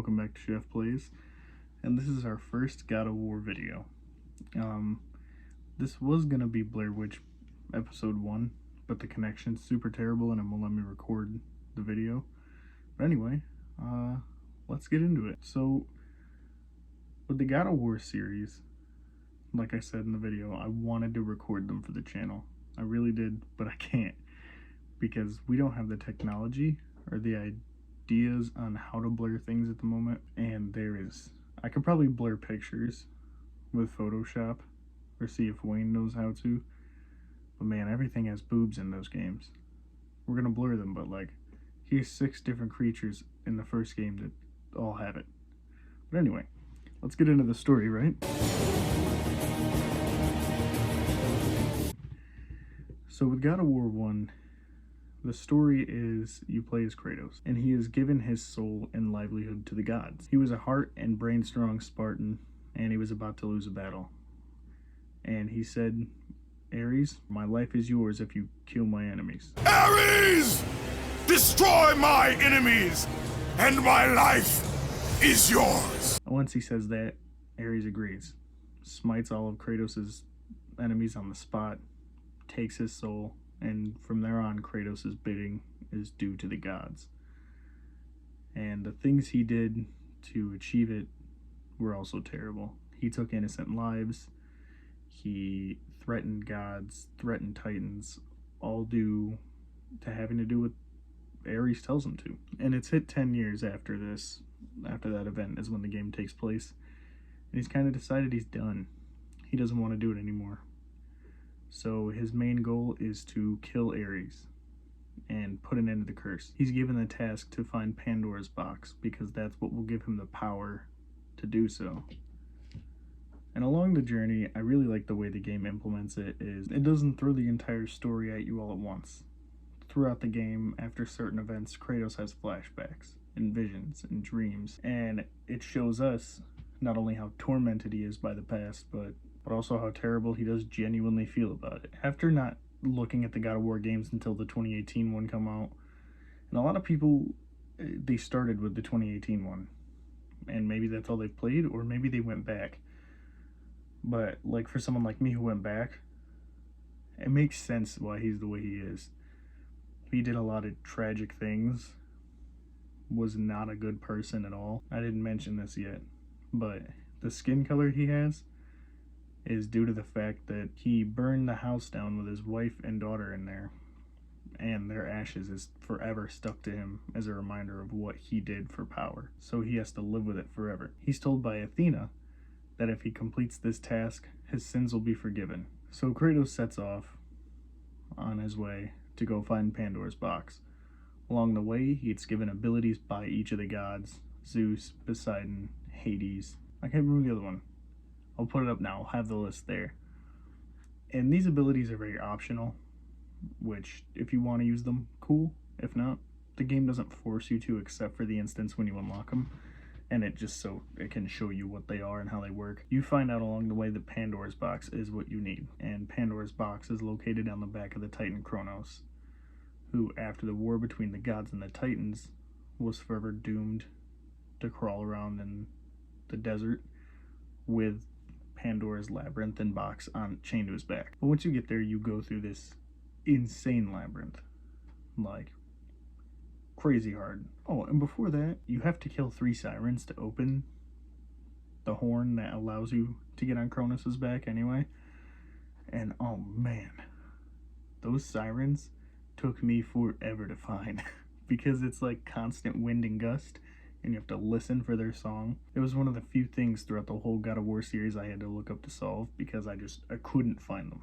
welcome back to SheffPlays, and this is our first God of War video. This was gonna be Blair Witch episode 1, but the connection's super terrible and it won't let me record the video. But anyway, let's get into it. So, with the God of War series, like I said in the video, I wanted to record them for the channel. I really did, but I can't, because we don't have the technology or the ideas on how to blur things at the moment. And I could probably blur pictures with Photoshop or see if Wayne knows how to, but man, everything has boobs in those games. We're gonna blur them, but like, here's 6 different creatures in the first game that all have it. But anyway, let's get into the story, right? So with God of War 1, the story is you play as Kratos, and he has given his soul and livelihood to the gods. He was a heart and brain strong Spartan, and he was about to lose a battle. And he said, Ares, my life is yours if you kill my enemies. Ares! Destroy my enemies, and my life is yours! Once he says that, Ares agrees, smites all of Kratos' enemies on the spot, takes his soul, and from there on, Kratos' bidding is due to the gods. And the things he did to achieve it were also terrible. He took innocent lives, he threatened gods, threatened titans, all due to having to do what Ares tells him to. And it's hit 10 years after that event is when the game takes place. And he's kind of decided he's done. He doesn't want to do it anymore. So his main goal is to kill Ares and put an end to the curse. He's given the task to find Pandora's box because that's what will give him the power to do so. And along the journey, I really like the way the game implements it. It doesn't throw the entire story at you all at once. Throughout the game, after certain events, Kratos has flashbacks and visions and dreams, and it shows us not only how tormented he is by the past, but also how terrible he does genuinely feel about it. After not looking at the God of War games until the 2018 one come out, and a lot of people, they started with the 2018 one, and maybe that's all they've played, or maybe they went back. But like for someone like me who went back, it makes sense why he's the way he is. He did a lot of tragic things, was not a good person at all. I didn't mention this yet, but the skin color he has is due to the fact that he burned the house down with his wife and daughter in there, and their ashes is forever stuck to him as a reminder of what he did for power. So he has to live with it forever. He's told by Athena that if he completes this task, his sins will be forgiven. So Kratos sets off on his way to go find Pandora's box. Along the way, he gets given abilities by each of the gods: Zeus, Poseidon, Hades. I can't remember the other one. I'll put it up now, I'll have the list there. And these abilities are very optional, which if you want to use them, cool. If not, the game doesn't force you to, except for the instance when you unlock them. And it can show you what they are and how they work. You find out along the way that Pandora's box is what you need. And Pandora's box is located on the back of the Titan Kronos, who after the war between the gods and the Titans was forever doomed to crawl around in the desert with Pandora's labyrinth and box chained to his back. But once you get there, you go through this insane labyrinth, like crazy hard. Oh, and before that, you have to kill 3 sirens to open the horn that allows you to get on Kronos' back anyway. And oh man, those sirens took me forever to find because it's like constant wind and gust, and you have to listen for their song. It was one of the few things throughout the whole God of War series I had to look up to solve because I couldn't find them.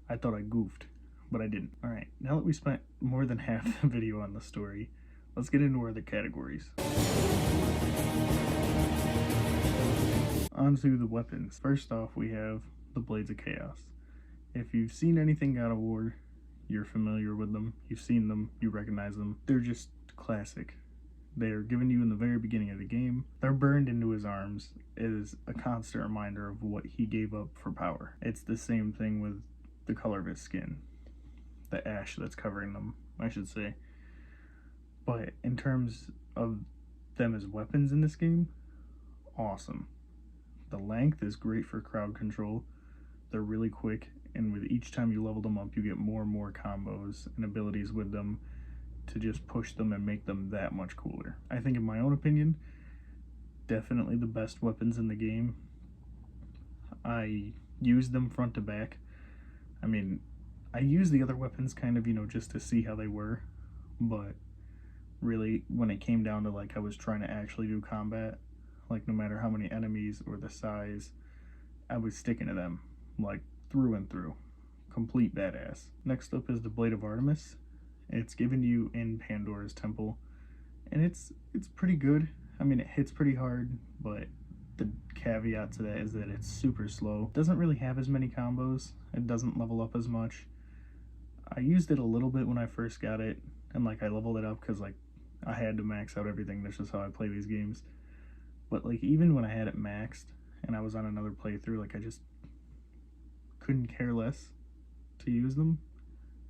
I thought I goofed, but I didn't. Alright, now that we spent more than half the video on the story, let's get into our other categories. Onto the weapons. First off, we have the Blades of Chaos. If you've seen anything God of War, you're familiar with them, you've seen them, you recognize them. They're just classic. They are given to you in the very beginning of the game. They're burned into his arms as a constant reminder of what he gave up for power. It's the same thing with the color of his skin. The ash that's covering them, I should say. But in terms of them as weapons in this game, awesome. The length is great for crowd control. They're really quick, and with each time you level them up, you get more and more combos and abilities with them to just push them and make them that much cooler. I think, in my own opinion, definitely the best weapons in the game. I use them front to back. I mean, I use the other weapons kind of, just to see how they were, but really, when it came down to, like, I was trying to actually do combat, like, no matter how many enemies or the size, I was sticking to them, like, through and through. Complete badass. Next up is the Blade of Artemis. It's given to you in Pandora's Temple, and it's pretty good. I mean, it hits pretty hard, but the caveat to that is that it's super slow. It doesn't really have as many combos. It doesn't level up as much. I used it a little bit when I first got it, and like I leveled it up because like I had to max out everything. That's just how I play these games. But like even when I had it maxed and I was on another playthrough, like I just couldn't care less to use them.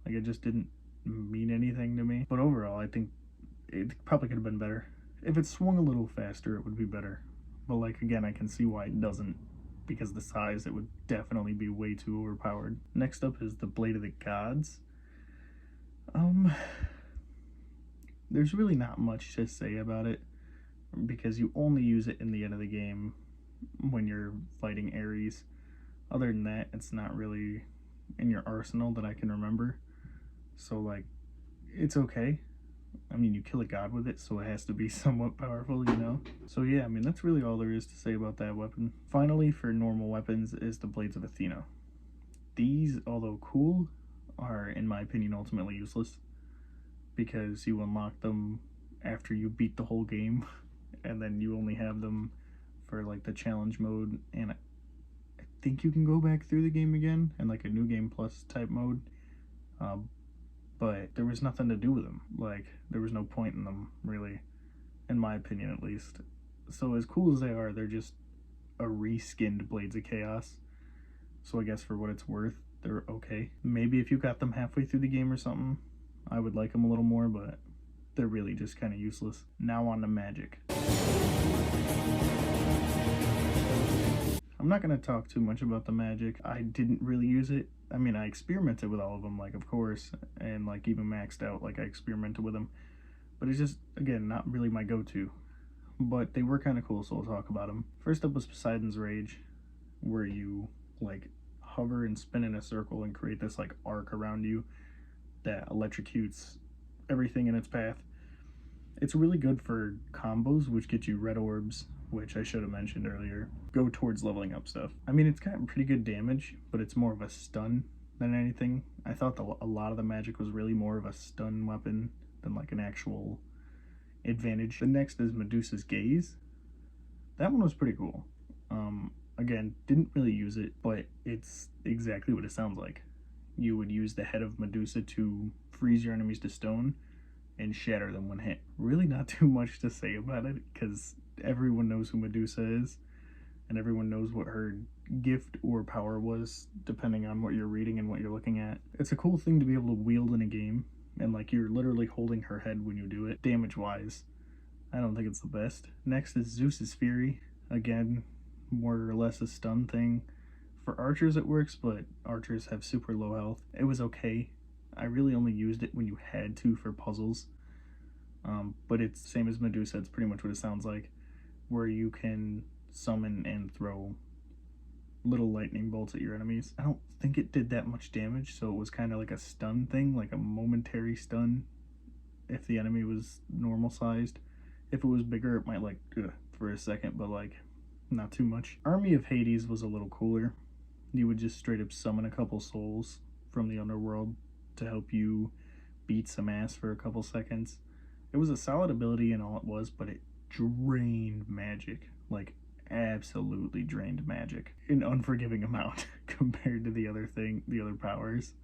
Like it just didn't mean anything to me. But overall, I think it probably could have been better. If it swung a little faster, it would be better. But like again, I can see why it doesn't, because the size, it would definitely be way too overpowered. Next up is the Blade of the Gods. There's really not much to say about it, because you only use it in the end of the game when you're fighting Ares. Other than that, it's not really in your arsenal that I can remember. So like, it's okay. I mean, you kill a god with it, so it has to be somewhat powerful, So yeah, I mean, that's really all there is to say about that weapon. Finally, for normal weapons, is the Blades of Athena. These, although cool, are, in my opinion, ultimately useless, because you unlock them after you beat the whole game, and then you only have them for, like, the challenge mode, and I think you can go back through the game again, in, like, a New Game Plus type mode, but there was nothing to do with them. Like, there was no point in them, really, in my opinion, at least. So as cool as they are, they're just a reskinned Blades of Chaos. So I guess for what it's worth, they're okay. Maybe if you got them halfway through the game or something, I would like them a little more, but they're really just kind of useless. Now on to magic. I'm not going to talk too much about the magic. I didn't really use it. I mean, I experimented with all of them, like, of course, and, like, even maxed out, like, I experimented with them. But it's just, again, not really my go-to. But they were kind of cool, so I'll talk about them. First up was Poseidon's Rage, where you, like, hover and spin in a circle and create this, like, arc around you that electrocutes everything in its path. It's really good for combos, which get you red orbs, which I should have mentioned earlier. Go towards leveling up stuff. I mean, it's got pretty good damage, but it's more of a stun than anything. I thought a lot of the magic was really more of a stun weapon than like an actual advantage. The next is Medusa's Gaze. That one was pretty cool. Again, didn't really use it, but it's exactly what it sounds like. You would use the head of Medusa to freeze your enemies to stone and shatter them when hit. Really not too much to say about it, because everyone knows who Medusa is, and everyone knows what her gift or power was, depending on what you're reading and what you're looking at. It's a cool thing to be able to wield in a game, and like you're literally holding her head when you do it. Damage-wise, I don't think it's the best. Next is Zeus's Fury. Again, more or less a stun thing. For archers it works, but archers have super low health. It was okay. I really only used it when you had to for puzzles. But it's same as Medusa, it's pretty much what it sounds like, where you can summon and throw little lightning bolts at your enemies. I don't think it did that much damage, so it was kind of like a stun thing, like a momentary stun if the enemy was normal sized. If it was bigger, it might like for a second, but like not too much. Army of Hades was a little cooler. You would just straight up summon a couple souls from the underworld to help you beat some ass for a couple seconds. It was a solid ability and all it was, but it drained magic. Like, absolutely drained magic. An unforgiving amount compared to the other powers.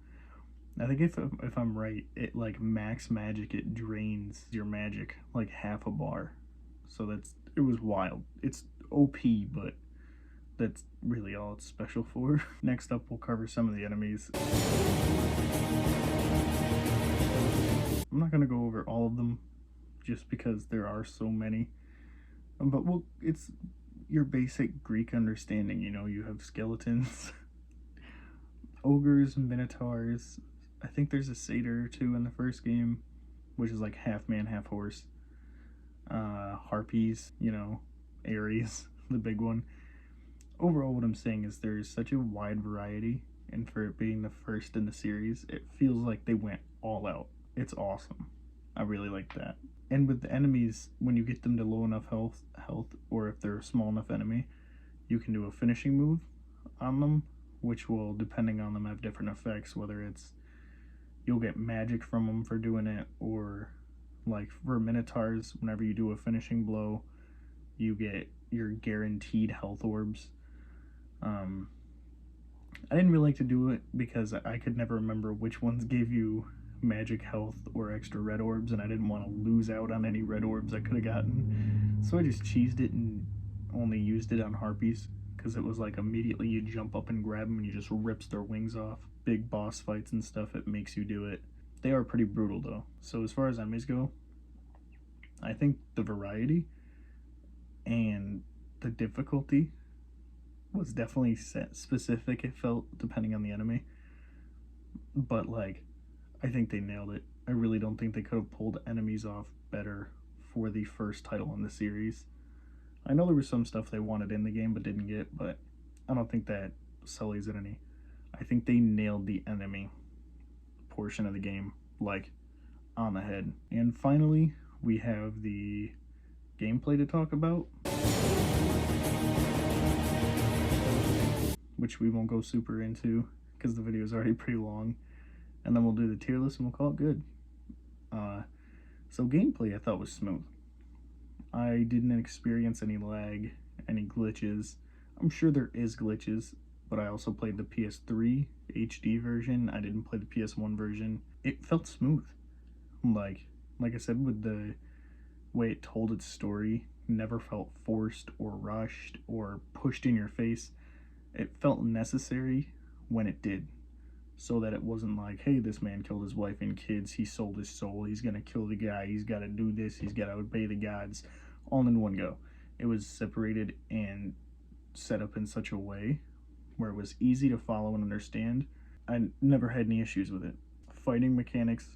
I think if I'm right, it like max magic, it drains your magic like half a bar. So it was wild. It's OP, but that's really all it's special for. Next up, we'll cover some of the enemies. I'm not going to go over all of them just because there are so many. But well, it's your basic Greek understanding. You know, you have skeletons, ogres, minotaurs. I think there's a satyr or two in the first game, which is like half man, half horse. Harpies, you know, Ares, the big one. Overall, what I'm saying is there's such a wide variety, and for it being the first in the series, it feels like they went all out. It's awesome. I really like that. And with the enemies, when you get them to low enough health, or if they're a small enough enemy, you can do a finishing move on them, which will, depending on them, have different effects. Whether it's you'll get magic from them for doing it, or like for minotaurs, whenever you do a finishing blow, you get your guaranteed health orbs. I didn't really like to do it because I could never remember which ones gave you magic health or extra red orbs, and I didn't want to lose out on any red orbs I could have gotten. So I just cheesed it and only used it on harpies, because it was like immediately you jump up and grab them and you just rips their wings off. Big boss fights and stuff, it makes you do it. They are pretty brutal though. So as far as enemies go, I think the variety and the difficulty was definitely set specific, it felt, depending on the enemy. But like, I think they nailed it. I really don't think they could have pulled enemies off better for the first title in the series. I know there was some stuff they wanted in the game but didn't get, but I don't think that sullies it any. I think they nailed the enemy portion of the game, like, on the head. And finally, we have the gameplay to talk about, which we won't go super into because the video is already pretty long. And then we'll do the tier list and we'll call it good. So gameplay I thought was smooth. I didn't experience any lag, any glitches. I'm sure there is glitches, but I also played the PS3 HD version. I didn't play the PS1 version. It felt smooth. Like I said, with the way it told its story, never felt forced or rushed or pushed in your face. It felt necessary when it did, so that it wasn't like, hey, this man killed his wife and kids, he sold his soul, he's gonna kill the guy, he's gotta do this, he's gotta obey the gods, all in one go. It was separated and set up in such a way where it was easy to follow and understand. I never had any issues with it. Fighting mechanics,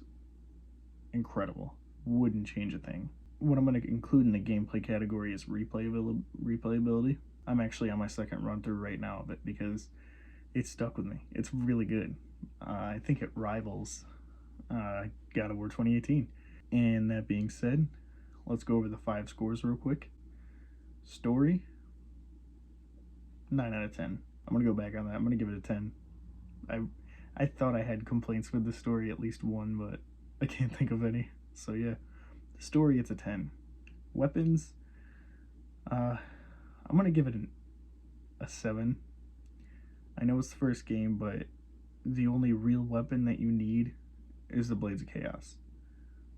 incredible. Wouldn't change a thing. What I'm going to include in the gameplay category is replayability. I'm actually on my second run through right now of it because it stuck with me. It's really good. I think it rivals God of War 2018. And that being said, let's go over the 5 scores real quick. Story, 9 out of 10. I'm going to go back on that. I'm going to give it a 10. I thought I had complaints with the story, at least one, but I can't think of any. So yeah, the story, it's a 10. Weapons, I'm going to give it a 7. I know it's the first game, but the only real weapon that you need is the Blades of Chaos.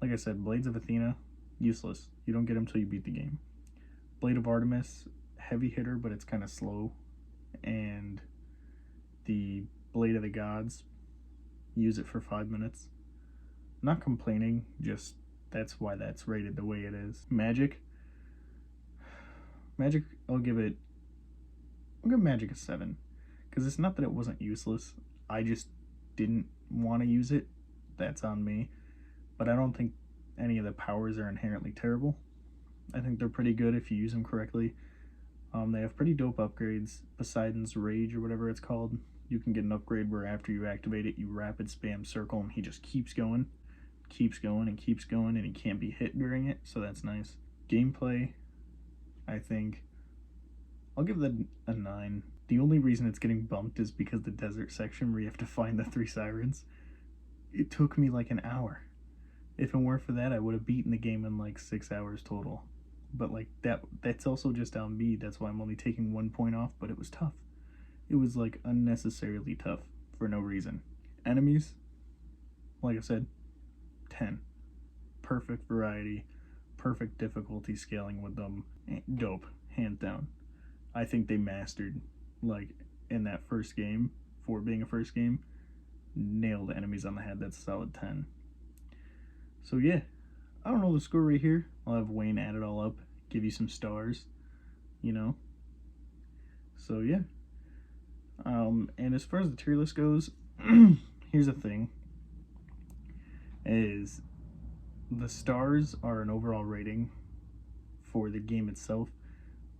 Like I said, Blades of Athena, useless. You don't get them until you beat the game. Blade of Artemis, heavy hitter, but it's kind of slow. And the Blade of the Gods, use it for 5 minutes. Not complaining, just that's why that's rated the way it is. Magic, I'll give Magic a 7. Because it's not that it wasn't useless, I just didn't want to use it. That's on me. But I don't think any of the powers are inherently terrible. I think they're pretty good if you use them correctly. They have pretty dope upgrades. Poseidon's Rage, or whatever it's called, you can get an upgrade where after you activate it, you rapid spam circle and he just keeps going and he can't be hit during it, so that's nice. Gameplay, I think I'll give that a 9. The only reason it's getting bumped is because the desert section where you have to find the 3 sirens, it took me like an hour. If it weren't for that, I would have beaten the game in like 6 hours total. But like that's also just on me. That's why I'm only taking 1 point off, but it was tough. It was like unnecessarily tough for no reason. Enemies, like I said, 10. Perfect variety, perfect difficulty scaling with them. Dope, hands down. I think they mastered, like, in that first game, for being a first game, nailed enemies on the head. That's a solid 10. So yeah, I don't know the score right here. I'll have Wayne add it all up give you some stars, you know. So yeah. And as far as the tier list goes, here's the thing: is the stars are an overall rating for the game itself,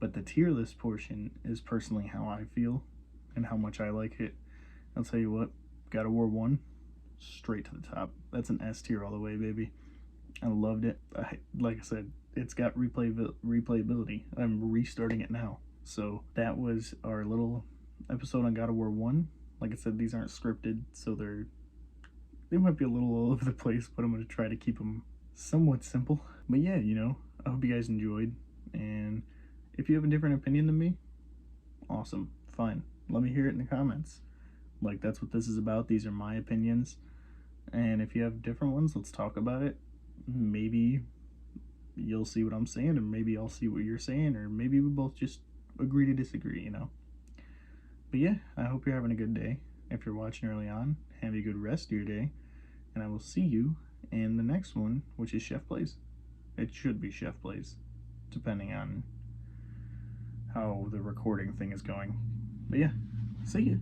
but the tier list portion is personally how I feel and how much I like it. I'll tell you what, God of War 1, straight to the top. That's an S tier all the way, baby. I loved it. Like I said, it's got replayability. I'm restarting it now. So that was our little episode on God of War 1. Like I said, these aren't scripted, so they might be a little all over the place, but I'm going to try to keep them somewhat simple. But yeah, you know, I hope you guys enjoyed. And if you have a different opinion than me, awesome, fine. Let me hear it in the comments. Like, that's what this is about. These are my opinions. And if you have different ones, let's talk about it. Maybe you'll see what I'm saying, and maybe I'll see what you're saying, or maybe we both just agree to disagree, you know. But yeah, I hope you're having a good day. If you're watching early on, have a good rest of your day, and I will see you in the next one, which is SheffPlays. It should be SheffPlays, depending on how the recording thing is going. But yeah, see you.